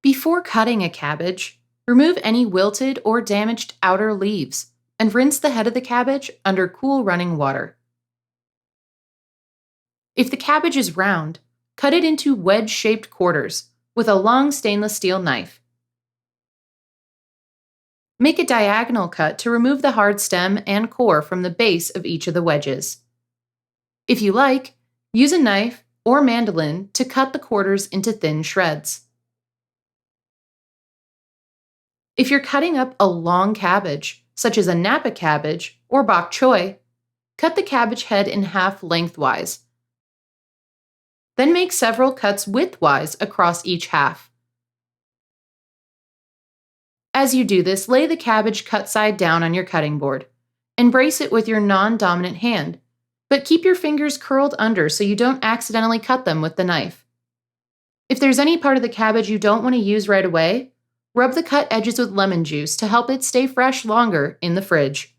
Before cutting a cabbage, remove any wilted or damaged outer leaves and rinse the head of the cabbage under cool running water. If the cabbage is round, cut it into wedge-shaped quarters with a long stainless steel knife. Make a diagonal cut to remove the hard stem and core from the base of each of the wedges. If you like, use a knife or mandolin to cut the quarters into thin shreds. If you're cutting up a long cabbage, such as a Napa cabbage or bok choy, cut the cabbage head in half lengthwise. Then make several cuts widthwise across each half. As you do this, lay the cabbage cut side down on your cutting board and brace it with your non-dominant hand, but keep your fingers curled under so you don't accidentally cut them with the knife. If there's any part of the cabbage you don't want to use right away, rub the cut edges with lemon juice to help it stay fresh longer in the fridge.